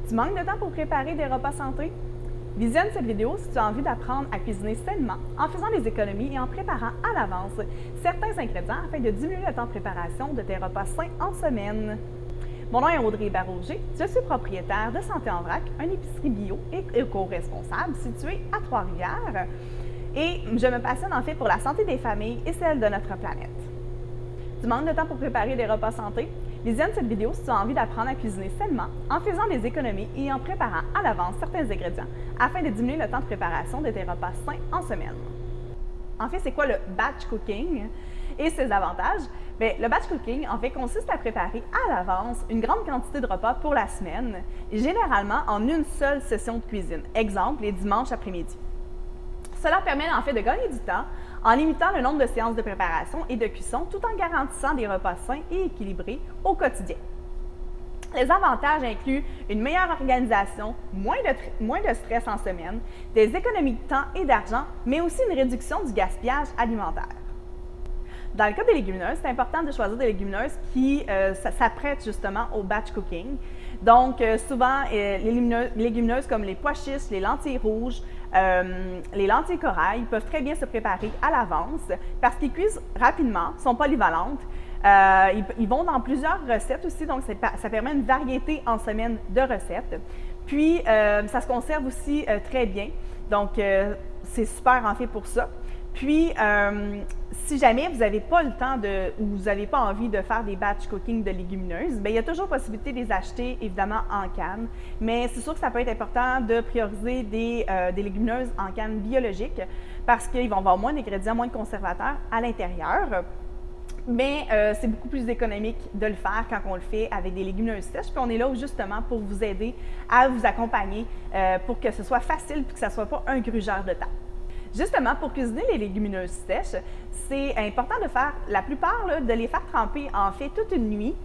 Tu manques de temps pour préparer des repas santé? Visionne cette vidéo si tu as envie d'apprendre à cuisiner sainement en faisant des économies et en préparant à l'avance certains ingrédients afin de diminuer le temps de préparation de tes repas sains en semaine. Mon nom est Audrey Barauger, je suis propriétaire de Santé en Vrac, une épicerie bio et éco-responsable située à Trois-Rivières. Et je me passionne en fait pour la santé des familles et celle de notre planète. Tu manques de temps pour préparer des repas santé? Visionne cette vidéo si tu as envie d'apprendre à cuisiner sainement en faisant des économies et en préparant à l'avance certains ingrédients afin de diminuer le temps de préparation de tes repas sains en semaine. En fait, c'est quoi le batch cooking et ses avantages? Bien, le batch cooking, en fait, consiste à préparer à l'avance une grande quantité de repas pour la semaine, généralement en une seule session de cuisine. Exemple, les dimanches après-midi. Cela permet en fait de gagner du temps en limitant le nombre de séances de préparation et de cuisson tout en garantissant des repas sains et équilibrés au quotidien. Les avantages incluent une meilleure organisation, moins de stress en semaine, des économies de temps et d'argent, mais aussi une réduction du gaspillage alimentaire. Dans le cas des légumineuses, c'est important de choisir des légumineuses qui s'apprêtent justement au batch cooking. Donc, souvent, les légumineuses comme les pois chiches, les lentilles rouges, les lentilles corail peuvent très bien se préparer à l'avance parce qu'ils cuisent rapidement, sont polyvalentes. Ils vont dans plusieurs recettes aussi, donc ça permet une variété en semaine de recettes. Puis, ça se conserve aussi très bien, donc c'est super en fait pour ça. Puis, si jamais vous n'avez pas le temps ou vous n'avez pas envie de faire des batch cooking de légumineuses, bien, il y a toujours possibilité de les acheter évidemment en canne. Mais c'est sûr que ça peut être important de prioriser des légumineuses en canne biologique parce qu'ils vont avoir moins d'ingrédients, moins de conservateurs à l'intérieur. Mais c'est beaucoup plus économique de le faire quand on le fait avec des légumineuses sèches. Puis on est là justement pour vous aider à vous accompagner pour que ce soit facile et que ça ne soit pas un grugeur de temps. Justement, pour cuisiner les légumineuses sèches, c'est important de faire, la plupart, de les faire tremper en fait toute une nuit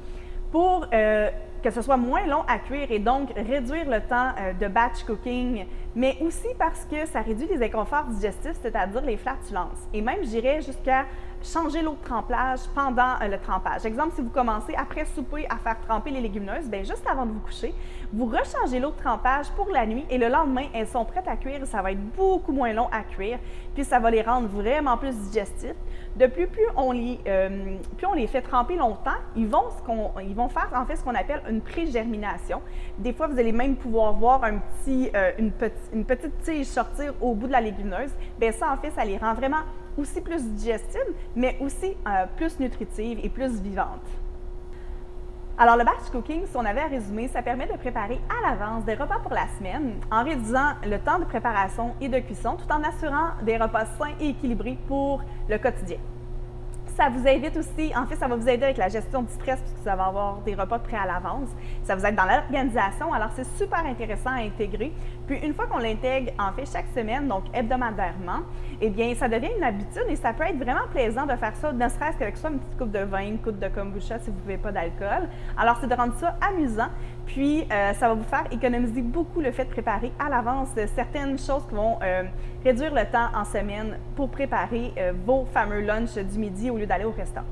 pour que ce soit moins long à cuire et donc réduire le temps de batch cooking, mais aussi parce que ça réduit les inconforts digestifs, c'est-à-dire les flatulences. Et même, j'irais jusqu'à changer l'eau de trempage pendant le trempage. Exemple, si vous commencez après souper à faire tremper les légumineuses, bien juste avant de vous coucher, vous rechangez l'eau de trempage pour la nuit et le lendemain, elles sont prêtes à cuire et ça va être beaucoup moins long à cuire, puis ça va les rendre vraiment plus digestifs. De plus on les fait tremper longtemps, ils vont faire en fait ce qu'on appelle une pré-germination. Des fois, vous allez même pouvoir voir une petite tige sortir au bout de la légumineuse. Bien ça, en fait, ça les rend vraiment aussi plus digestibles, mais aussi plus nutritives et plus vivantes. Alors, le batch cooking, si on avait à résumer, ça permet de préparer à l'avance des repas pour la semaine en réduisant le temps de préparation et de cuisson tout en assurant des repas sains et équilibrés pour le quotidien. Ça vous invite aussi, en fait, ça va vous aider avec la gestion du stress puisque ça va avoir des repas prêts à l'avance. Ça vous aide dans l'organisation, alors c'est super intéressant à intégrer. Puis une fois qu'on l'intègre, en fait, chaque semaine, donc hebdomadairement, eh bien, ça devient une habitude et ça peut être vraiment plaisant de faire ça, ne serait-ce qu'avec soit une petite coupe de vin, une coupe de kombucha si vous ne buvez pas d'alcool. Alors, c'est de rendre ça amusant, puis ça va vous faire économiser beaucoup le fait de préparer à l'avance certaines choses qui vont réduire le temps en semaine pour préparer vos fameux lunchs du midi au lieu d'aller au restaurant.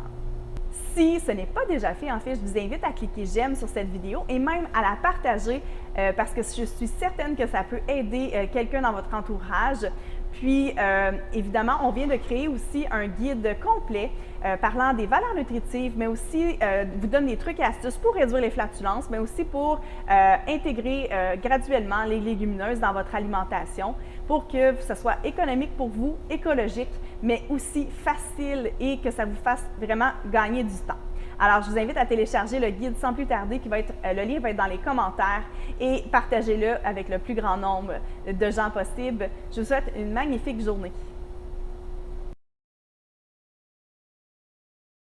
Si ce n'est pas déjà fait, en fait, je vous invite à cliquer j'aime sur cette vidéo et même à la partager parce que je suis certaine que ça peut aider quelqu'un dans votre entourage. Puis, évidemment, on vient de créer aussi un guide complet parlant des valeurs nutritives, mais aussi vous donne des trucs et astuces pour réduire les flatulences, mais aussi pour intégrer graduellement les légumineuses dans votre alimentation pour que ce soit économique pour vous, écologique, mais aussi facile et que ça vous fasse vraiment gagner du temps. Alors, je vous invite à télécharger le guide sans plus tarder, le lien va être dans les commentaires et partagez-le avec le plus grand nombre de gens possible. Je vous souhaite une magnifique journée.